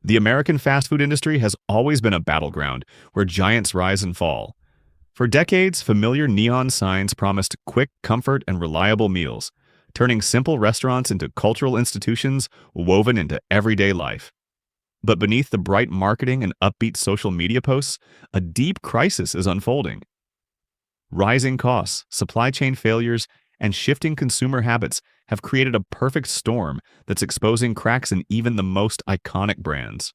The American fast food industry has always been a battleground where giants rise and fall. For decades, familiar neon signs promised quick comfort and reliable meals, turning simple restaurants into cultural institutions woven into everyday life. But beneath the bright marketing and upbeat social media posts, a deep crisis is unfolding. Rising costs, supply chain failures, and shifting consumer habits have created a perfect storm that's exposing cracks in even the most iconic brands.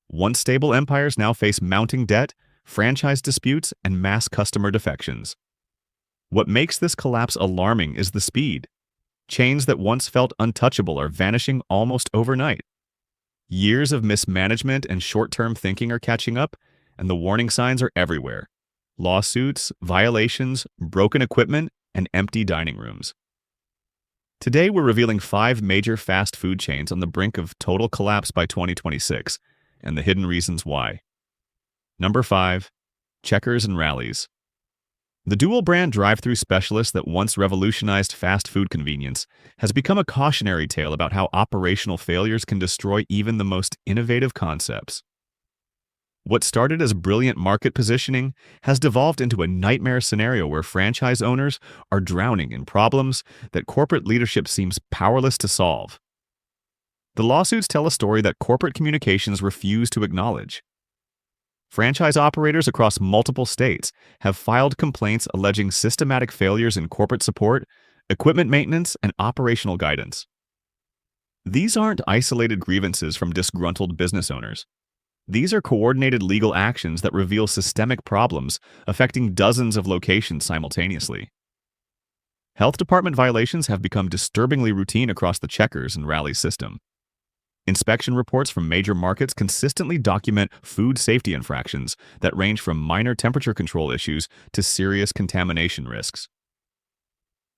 Once stable empires now face mounting debt, franchise disputes, and mass customer defections. What makes this collapse alarming is the speed. Chains that once felt untouchable are vanishing almost overnight. Years of mismanagement and short-term thinking are catching up, and the warning signs are everywhere. Lawsuits, violations, broken equipment, and empty dining rooms. Today, we're revealing 5 major fast food chains on the brink of total collapse by 2026, and the hidden reasons why. Number 5. Checkers and Rallies. The dual-brand drive-thru specialist that once revolutionized fast food convenience has become a cautionary tale about how operational failures can destroy even the most innovative concepts. What started as brilliant market positioning has devolved into a nightmare scenario where franchise owners are drowning in problems that corporate leadership seems powerless to solve. The lawsuits tell a story that corporate communications refuse to acknowledge. Franchise operators across multiple states have filed complaints alleging systematic failures in corporate support, equipment maintenance, and operational guidance. These aren't isolated grievances from disgruntled business owners. These are coordinated legal actions that reveal systemic problems affecting dozens of locations simultaneously. Health department violations have become disturbingly routine across the Checkers and Rallies system. Inspection reports from major markets consistently document food safety infractions that range from minor temperature control issues to serious contamination risks.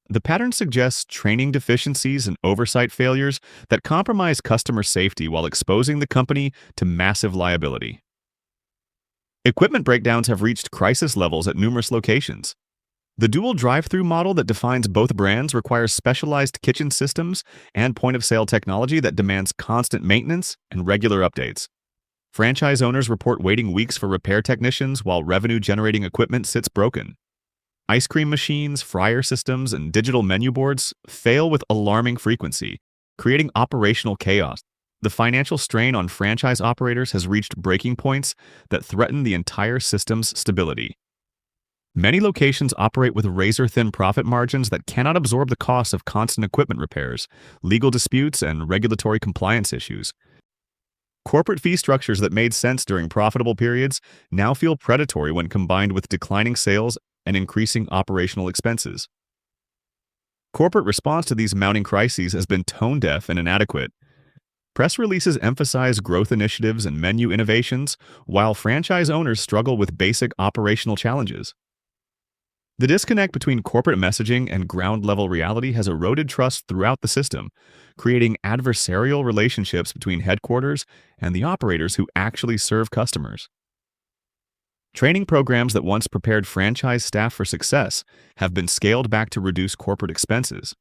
The pattern suggests training deficiencies and oversight failures that compromise customer safety while exposing the company to massive liability. Equipment breakdowns have reached crisis levels at numerous locations. The dual drive-thru model that defines both brands requires specialized kitchen systems and point-of-sale technology that demands constant maintenance and regular updates. Franchise owners report waiting weeks for repair technicians while revenue-generating equipment sits broken. Ice cream machines, fryer systems, and digital menu boards fail with alarming frequency, creating operational chaos. The financial strain on franchise operators has reached breaking points that threaten the entire system's stability. Many locations operate with razor-thin profit margins that cannot absorb the costs of constant equipment repairs, legal disputes, and regulatory compliance issues. Corporate fee structures that made sense during profitable periods now feel predatory when combined with declining sales and increasing operational expenses. Corporate response to these mounting crises has been tone-deaf and inadequate. Press releases emphasize growth initiatives and menu innovations, while franchise owners struggle with basic operational challenges. The disconnect between corporate messaging and ground-level reality has eroded trust throughout the system, creating adversarial relationships between headquarters and the operators who actually serve customers. Training programs that once prepared franchise staff for success have been scaled back to reduce corporate expenses.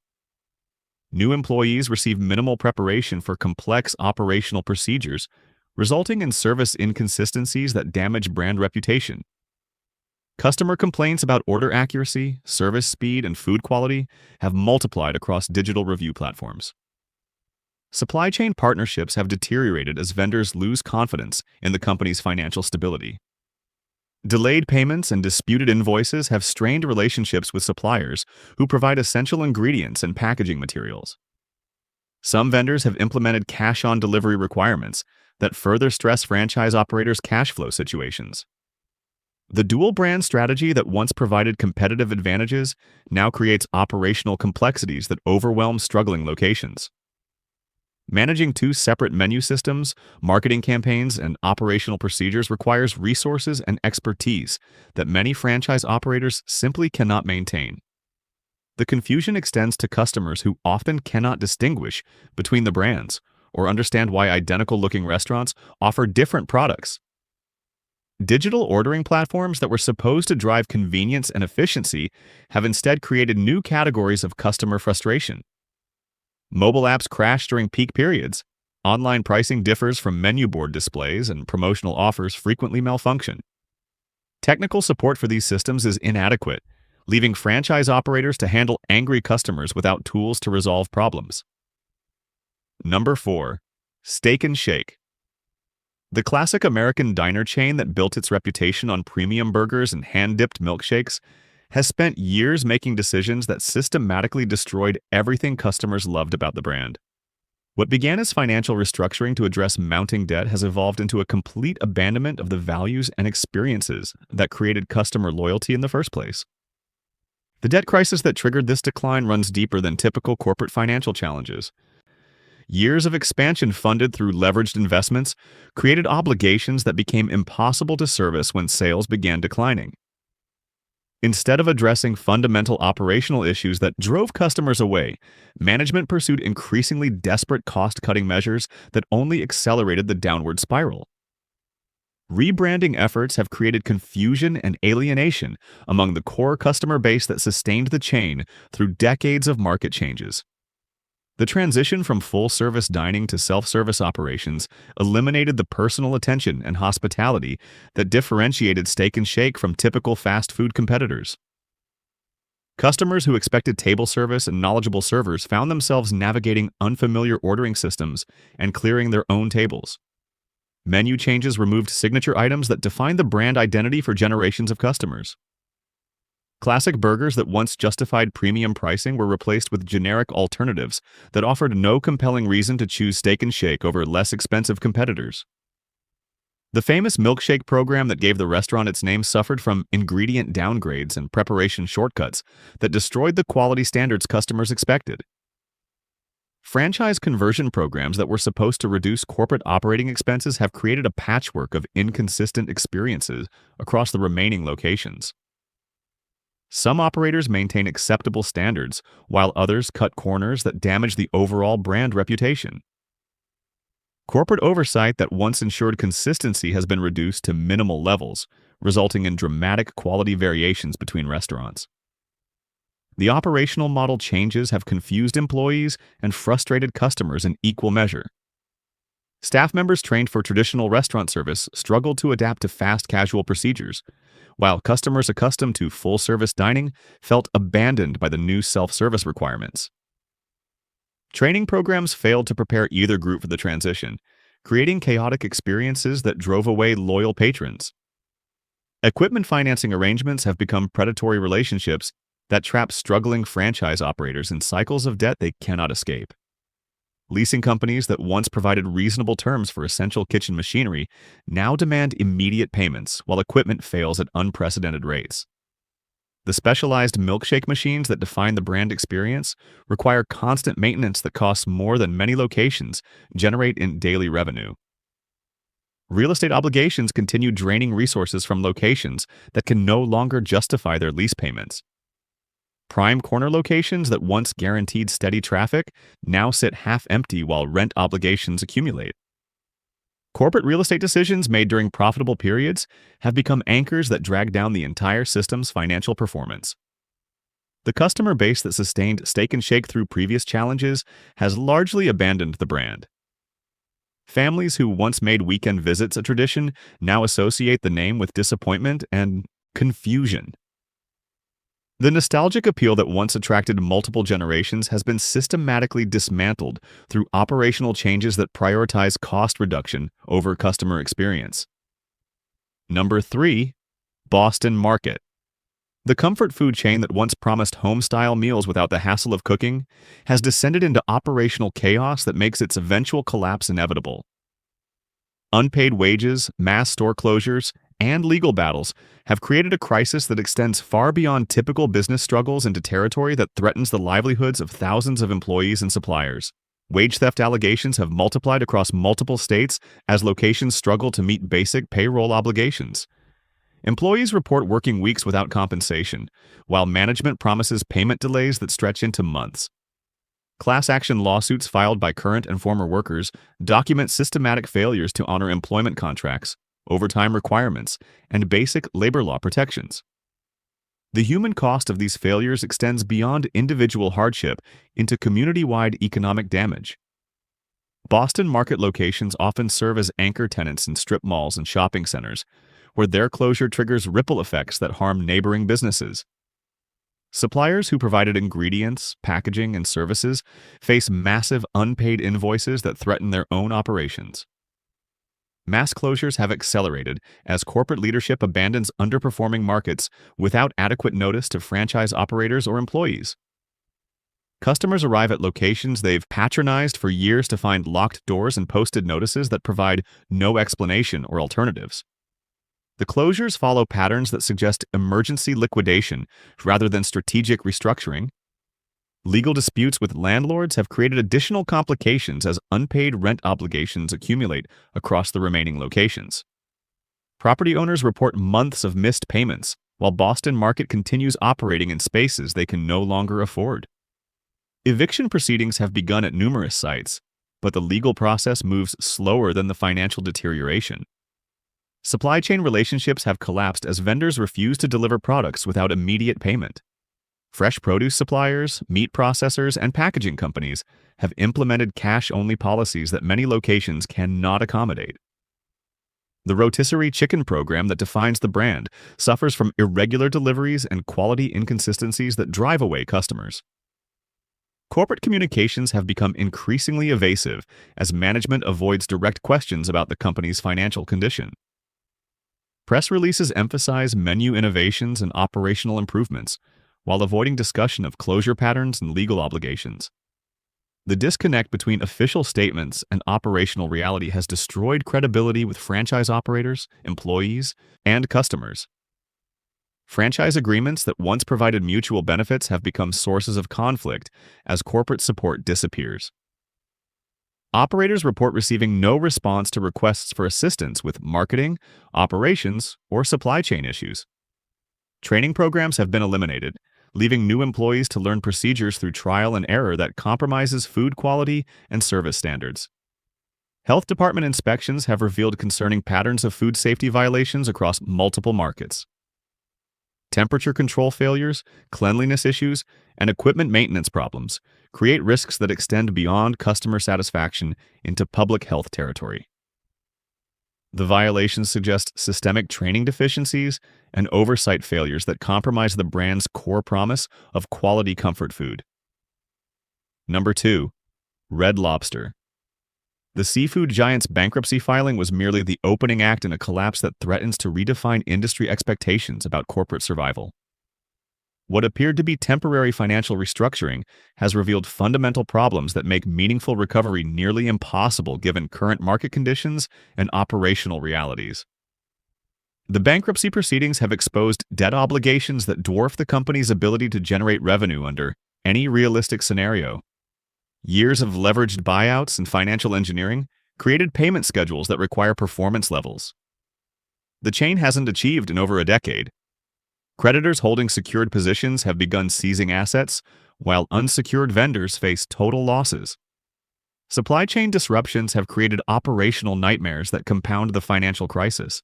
New employees receive minimal preparation for complex operational procedures, resulting in service inconsistencies that damage brand reputation. Customer complaints about order accuracy, service speed, and food quality have multiplied across digital review platforms. Supply chain partnerships have deteriorated as vendors lose confidence in the company's financial stability. Delayed payments and disputed invoices have strained relationships with suppliers who provide essential ingredients and packaging materials. Some vendors have implemented cash-on-delivery requirements that further stress franchise operators' cash flow situations. The dual-brand strategy that once provided competitive advantages now creates operational complexities that overwhelm struggling locations. Managing 2 separate menu systems, marketing campaigns, and operational procedures requires resources and expertise that many franchise operators simply cannot maintain. The confusion extends to customers who often cannot distinguish between the brands or understand why identical-looking restaurants offer different products. Digital ordering platforms that were supposed to drive convenience and efficiency have instead created new categories of customer frustration. Mobile apps crash during peak periods, Online pricing differs from menu board displays, and promotional offers frequently malfunction. Technical support for these systems is inadequate, leaving franchise operators to handle angry customers without tools to resolve problems. Number 4. Steak and Shake. The classic American diner chain that built its reputation on premium burgers and hand-dipped milkshakes has spent years making decisions that systematically destroyed everything customers loved about the brand. What began as financial restructuring to address mounting debt has evolved into a complete abandonment of the values and experiences that created customer loyalty in the first place. The debt crisis that triggered this decline runs deeper than typical corporate financial challenges. Years of expansion funded through leveraged investments created obligations that became impossible to service when sales began declining. Instead of addressing fundamental operational issues that drove customers away, management pursued increasingly desperate cost-cutting measures that only accelerated the downward spiral. Rebranding efforts have created confusion and alienation among the core customer base that sustained the chain through decades of market changes. The transition from full-service dining to self-service operations eliminated the personal attention and hospitality that differentiated Steak and Shake from typical fast food competitors. Customers who expected table service and knowledgeable servers found themselves navigating unfamiliar ordering systems and clearing their own tables. Menu changes removed signature items that defined the brand identity for generations of customers. Classic burgers that once justified premium pricing were replaced with generic alternatives that offered no compelling reason to choose Steak and Shake over less expensive competitors. The famous milkshake program that gave the restaurant its name suffered from ingredient downgrades and preparation shortcuts that destroyed the quality standards customers expected. Franchise conversion programs that were supposed to reduce corporate operating expenses have created a patchwork of inconsistent experiences across the remaining locations. Some operators maintain acceptable standards, while others cut corners that damage the overall brand reputation. Corporate oversight that once ensured consistency has been reduced to minimal levels, resulting in dramatic quality variations between restaurants. The operational model changes have confused employees and frustrated customers in equal measure. Staff members trained for traditional restaurant service struggled to adapt to fast casual procedures, while customers accustomed to full-service dining felt abandoned by the new self-service requirements. Training programs failed to prepare either group for the transition, creating chaotic experiences that drove away loyal patrons. Equipment financing arrangements have become predatory relationships that trap struggling franchise operators in cycles of debt they cannot escape. Leasing companies that once provided reasonable terms for essential kitchen machinery now demand immediate payments, while equipment fails at unprecedented rates. The specialized milkshake machines that define the brand experience require constant maintenance that costs more than many locations generate in daily revenue. Real estate obligations continue draining resources from locations that can no longer justify their lease payments. Prime corner locations that once guaranteed steady traffic now sit half-empty while rent obligations accumulate. Corporate real estate decisions made during profitable periods have become anchors that drag down the entire system's financial performance. The customer base that sustained Steak and Shake through previous challenges has largely abandoned the brand. Families who once made weekend visits a tradition now associate the name with disappointment and confusion. The nostalgic appeal that once attracted multiple generations has been systematically dismantled through operational changes that prioritize cost reduction over customer experience. Number 3. Boston Market. The comfort food chain that once promised home-style meals without the hassle of cooking has descended into operational chaos that makes its eventual collapse inevitable. Unpaid wages, mass store closures, and legal battles have created a crisis that extends far beyond typical business struggles into territory that threatens the livelihoods of thousands of employees and suppliers. Wage theft allegations have multiplied across multiple states as locations struggle to meet basic payroll obligations. Employees report working weeks without compensation, while management promises payment delays that stretch into months. Class action lawsuits filed by current and former workers document systematic failures to honor employment contracts, overtime requirements, and basic labor law protections. The human cost of these failures extends beyond individual hardship into community-wide economic damage. Boston market locations often serve as anchor tenants in strip malls and shopping centers, where their closure triggers ripple effects that harm neighboring businesses. Suppliers who provided ingredients, packaging, and services face massive unpaid invoices that threaten their own operations. Mass closures have accelerated as corporate leadership abandons underperforming markets without adequate notice to franchise operators or employees. Customers arrive at locations they've patronized for years to find locked doors and posted notices that provide no explanation or alternatives. The closures follow patterns that suggest emergency liquidation rather than strategic restructuring. Legal disputes with landlords have created additional complications as unpaid rent obligations accumulate across the remaining locations. Property owners report months of missed payments, while Boston Market continues operating in spaces they can no longer afford. Eviction proceedings have begun at numerous sites, but the legal process moves slower than the financial deterioration. Supply chain relationships have collapsed as vendors refuse to deliver products without immediate payment. Fresh produce suppliers, meat processors, and packaging companies have implemented cash-only policies that many locations cannot accommodate. The rotisserie chicken program that defines the brand suffers from irregular deliveries and quality inconsistencies that drive away customers. Corporate communications have become increasingly evasive as management avoids direct questions about the company's financial condition. Press releases emphasize menu innovations and operational improvements, while avoiding discussion of closure patterns and legal obligations. The disconnect between official statements and operational reality has destroyed credibility with franchise operators, employees, and customers. Franchise agreements that once provided mutual benefits have become sources of conflict as corporate support disappears. Operators report receiving no response to requests for assistance with marketing, operations, or supply chain issues. Training programs have been eliminated, leaving new employees to learn procedures through trial and error that compromises food quality and service standards. Health department inspections have revealed concerning patterns of food safety violations across multiple markets. Temperature control failures, cleanliness issues, and equipment maintenance problems create risks that extend beyond customer satisfaction into public health territory. The violations suggest systemic training deficiencies and oversight failures that compromise the brand's core promise of quality comfort food. Number 2. Red Lobster. The seafood giant's bankruptcy filing was merely the opening act in a collapse that threatens to redefine industry expectations about corporate survival. What appeared to be temporary financial restructuring has revealed fundamental problems that make meaningful recovery nearly impossible given current market conditions and operational realities. The bankruptcy proceedings have exposed debt obligations that dwarf the company's ability to generate revenue under any realistic scenario. Years of leveraged buyouts and financial engineering created payment schedules that require performance levels. The chain hasn't achieved in over a decade. Creditors holding secured positions have begun seizing assets, while unsecured vendors face total losses. Supply chain disruptions have created operational nightmares that compound the financial crisis.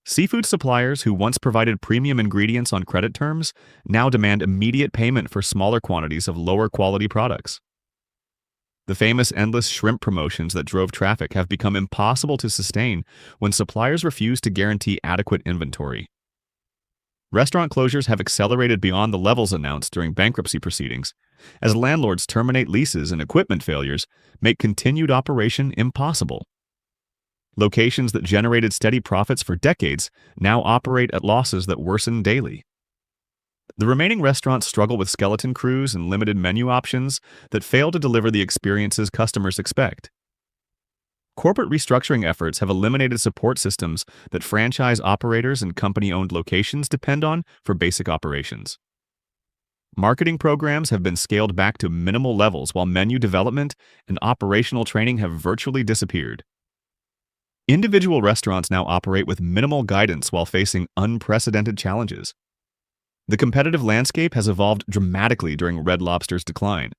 Seafood suppliers who once provided premium ingredients on credit terms now demand immediate payment for smaller quantities of lower quality products. The famous endless shrimp promotions that drove traffic have become impossible to sustain when suppliers refuse to guarantee adequate inventory. Restaurant closures have accelerated beyond the levels announced during bankruptcy proceedings, as landlords terminate leases and equipment failures make continued operation impossible. Locations that generated steady profits for decades now operate at losses that worsen daily. The remaining restaurants struggle with skeleton crews and limited menu options that fail to deliver the experiences customers expect. Corporate restructuring efforts have eliminated support systems that franchise operators and company-owned locations depend on for basic operations. Marketing programs have been scaled back to minimal levels while menu development and operational training have virtually disappeared. Individual restaurants now operate with minimal guidance while facing unprecedented challenges. The competitive landscape has evolved dramatically during Red Lobster's decline.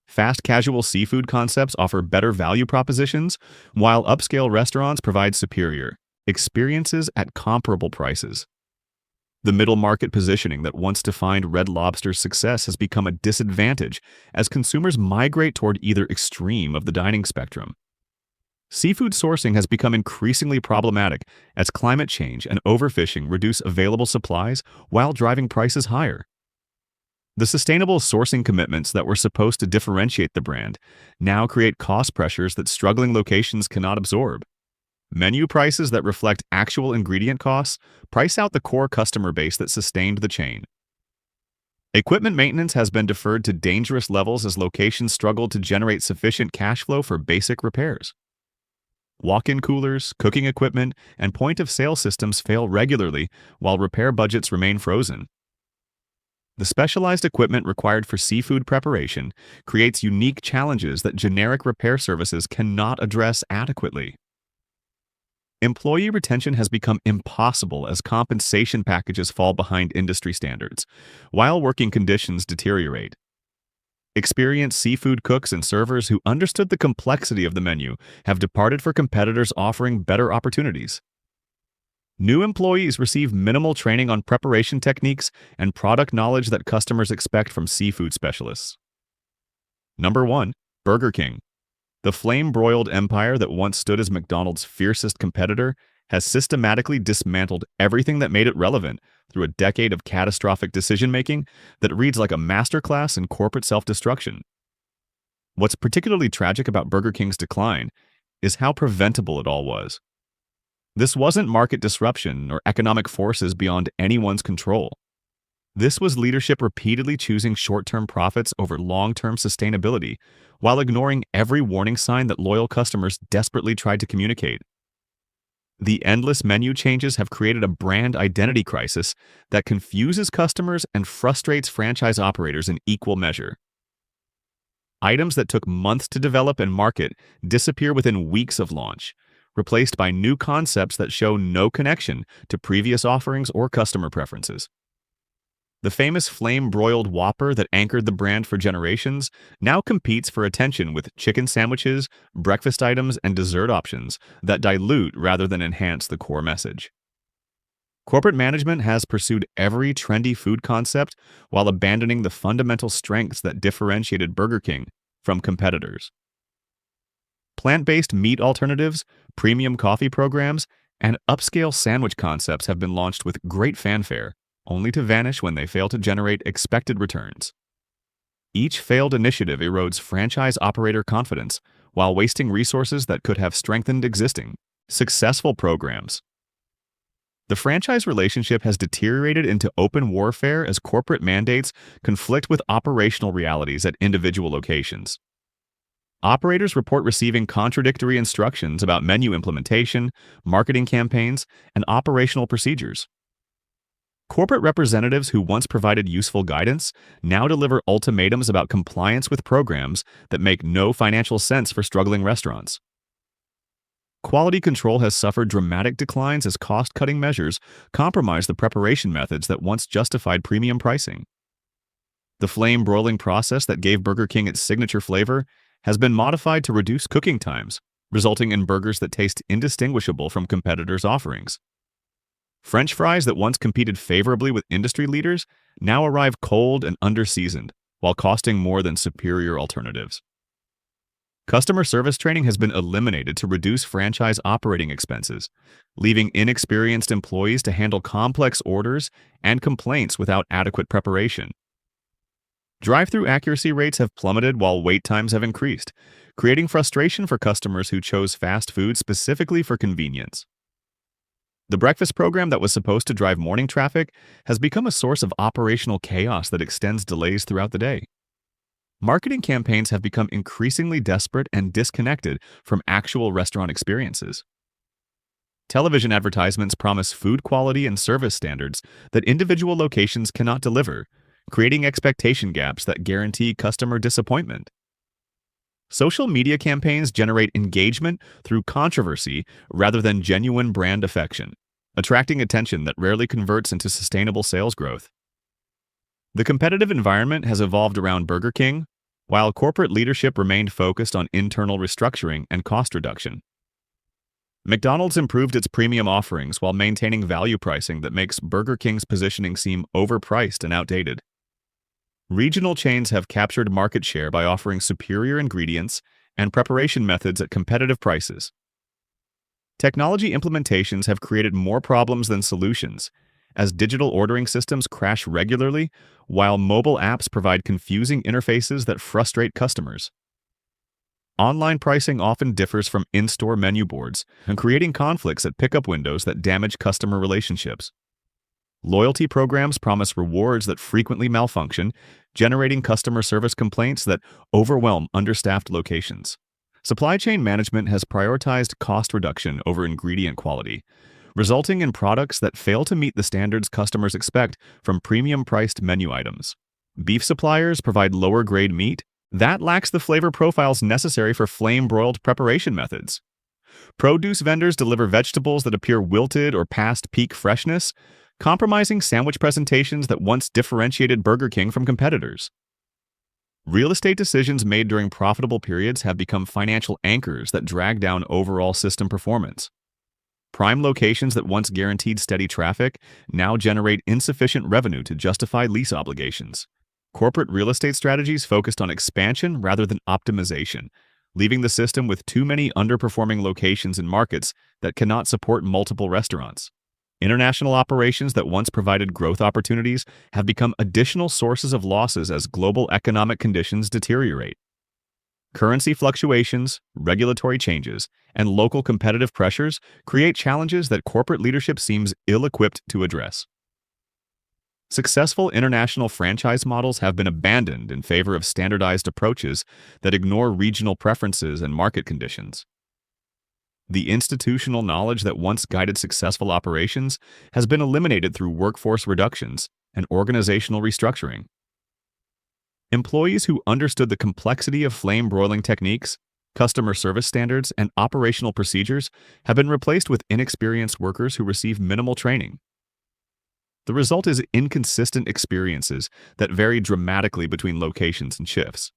Fast casual seafood concepts offer better value propositions, while upscale restaurants provide superior experiences at comparable prices. The middle market positioning that once defined Red Lobster's success has become a disadvantage as consumers migrate toward either extreme of the dining spectrum. Seafood sourcing has become increasingly problematic as climate change and overfishing reduce available supplies while driving prices higher. The sustainable sourcing commitments that were supposed to differentiate the brand now create cost pressures that struggling locations cannot absorb. Menu prices that reflect actual ingredient costs price out the core customer base that sustained the chain. Equipment maintenance has been deferred to dangerous levels as locations struggle to generate sufficient cash flow for basic repairs. Walk-in coolers, cooking equipment, and point-of-sale systems fail regularly while repair budgets remain frozen. The specialized equipment required for seafood preparation creates unique challenges that generic repair services cannot address adequately. Employee retention has become impossible as compensation packages fall behind industry standards, while working conditions deteriorate. Experienced seafood cooks and servers who understood the complexity of the menu have departed for competitors offering better opportunities. New employees receive minimal training on preparation techniques and product knowledge that customers expect from seafood specialists. Number 1. Burger King. The flame-broiled empire that once stood as McDonald's fiercest competitor has systematically dismantled everything that made it relevant through a decade of catastrophic decision-making that reads like a masterclass in corporate self-destruction. What's particularly tragic about Burger King's decline is how preventable it all was. This wasn't market disruption or economic forces beyond anyone's control. This was leadership repeatedly choosing short-term profits over long-term sustainability, while ignoring every warning sign that loyal customers desperately tried to communicate. The endless menu changes have created a brand identity crisis that confuses customers and frustrates franchise operators in equal measure. Items that took months to develop and market disappear within weeks of launch, replaced by new concepts that show no connection to previous offerings or customer preferences. The famous flame-broiled Whopper that anchored the brand for generations now competes for attention with chicken sandwiches, breakfast items, and dessert options that dilute rather than enhance the core message. Corporate management has pursued every trendy food concept while abandoning the fundamental strengths that differentiated Burger King from competitors. Plant-based meat alternatives, premium coffee programs, and upscale sandwich concepts have been launched with great fanfare, only to vanish when they fail to generate expected returns. Each failed initiative erodes franchise operator confidence while wasting resources that could have strengthened existing, successful programs. The franchise relationship has deteriorated into open warfare as corporate mandates conflict with operational realities at individual locations. Operators report receiving contradictory instructions about menu implementation, marketing campaigns, and operational procedures. Corporate representatives who once provided useful guidance now deliver ultimatums about compliance with programs that make no financial sense for struggling restaurants. Quality control has suffered dramatic declines as cost-cutting measures compromise the preparation methods that once justified premium pricing. The flame broiling process that gave Burger King its signature flavor has been modified to reduce cooking times, resulting in burgers that taste indistinguishable from competitors' offerings. French fries that once competed favorably with industry leaders now arrive cold and under-seasoned, while costing more than superior alternatives. Customer service training has been eliminated to reduce franchise operating expenses, leaving inexperienced employees to handle complex orders and complaints without adequate preparation. Drive-through accuracy rates have plummeted while wait times have increased, creating frustration for customers who chose fast food specifically for convenience. The breakfast program that was supposed to drive morning traffic has become a source of operational chaos that extends delays throughout the day. Marketing campaigns have become increasingly desperate and disconnected from actual restaurant experiences. Television advertisements promise food quality and service standards that individual locations cannot deliver, creating expectation gaps that guarantee customer disappointment. Social media campaigns generate engagement through controversy rather than genuine brand affection, attracting attention that rarely converts into sustainable sales growth. The competitive environment has evolved around Burger King, while corporate leadership remained focused on internal restructuring and cost reduction. McDonald's improved its premium offerings while maintaining value pricing that makes Burger King's positioning seem overpriced and outdated. Regional chains have captured market share by offering superior ingredients and preparation methods at competitive prices. Technology implementations have created more problems than solutions, as digital ordering systems crash regularly, while mobile apps provide confusing interfaces that frustrate customers. Online pricing often differs from in-store menu boards, and creating conflicts at pickup windows that damage customer relationships. Loyalty programs promise rewards that frequently malfunction, generating customer service complaints that overwhelm understaffed locations. Supply chain management has prioritized cost reduction over ingredient quality, resulting in products that fail to meet the standards customers expect from premium-priced menu items. Beef suppliers provide lower-grade meat that lacks the flavor profiles necessary for flame-broiled preparation methods. Produce vendors deliver vegetables that appear wilted or past peak freshness, compromising sandwich presentations that once differentiated Burger King from competitors. Real estate decisions made during profitable periods have become financial anchors that drag down overall system performance. Prime locations that once guaranteed steady traffic now generate insufficient revenue to justify lease obligations. Corporate real estate strategies focused on expansion rather than optimization, leaving the system with too many underperforming locations in markets that cannot support multiple restaurants. International operations that once provided growth opportunities have become additional sources of losses as global economic conditions deteriorate. Currency fluctuations, regulatory changes, and local competitive pressures create challenges that corporate leadership seems ill-equipped to address. Successful international franchise models have been abandoned in favor of standardized approaches that ignore regional preferences and market conditions. The institutional knowledge that once guided successful operations has been eliminated through workforce reductions and organizational restructuring. Employees who understood the complexity of flame broiling techniques, customer service standards, and operational procedures have been replaced with inexperienced workers who receive minimal training. The result is inconsistent experiences that vary dramatically between locations and shifts.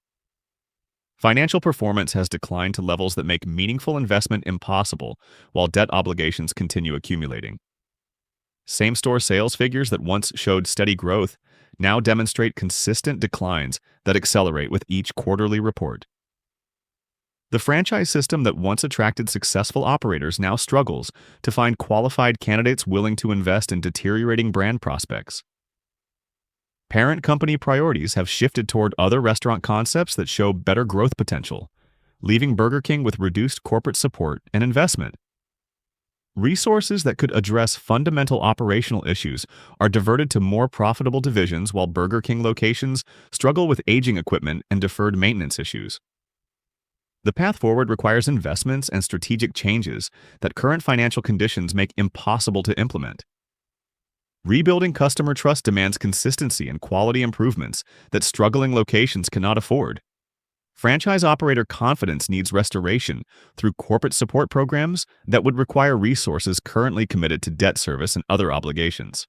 Financial performance has declined to levels that make meaningful investment impossible, while debt obligations continue accumulating. Same-store sales figures that once showed steady growth now demonstrate consistent declines that accelerate with each quarterly report. The franchise system that once attracted successful operators now struggles to find qualified candidates willing to invest in deteriorating brand prospects. Parent company priorities have shifted toward other restaurant concepts that show better growth potential, leaving Burger King with reduced corporate support and investment. Resources that could address fundamental operational issues are diverted to more profitable divisions, while Burger King locations struggle with aging equipment and deferred maintenance issues. The path forward requires investments and strategic changes that current financial conditions make impossible to implement. Rebuilding customer trust demands consistency and quality improvements that struggling locations cannot afford. Franchise operator confidence needs restoration through corporate support programs that would require resources currently committed to debt service and other obligations.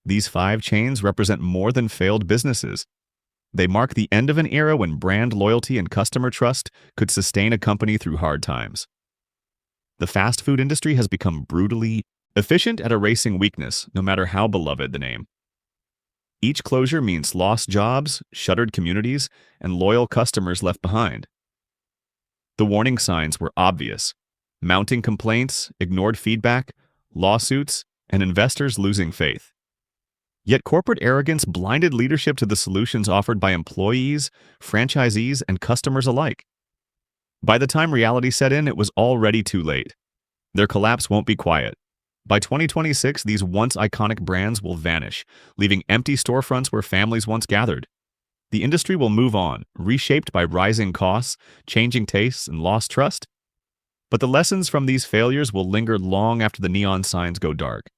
These 5 chains represent more than failed businesses. They mark the end of an era when brand loyalty and customer trust could sustain a company through hard times. The fast food industry has become brutally efficient at erasing weakness, no matter how beloved the name. Each closure means lost jobs, shuttered communities, and loyal customers left behind. The warning signs were obvious: mounting complaints, ignored feedback, lawsuits, and investors losing faith. Yet corporate arrogance blinded leadership to the solutions offered by employees, franchisees, and customers alike. By the time reality set in, it was already too late. Their collapse won't be quiet. By 2026, these once iconic brands will vanish, leaving empty storefronts where families once gathered. The industry will move on, reshaped by rising costs, changing tastes, and lost trust. But the lessons from these failures will linger long after the neon signs go dark.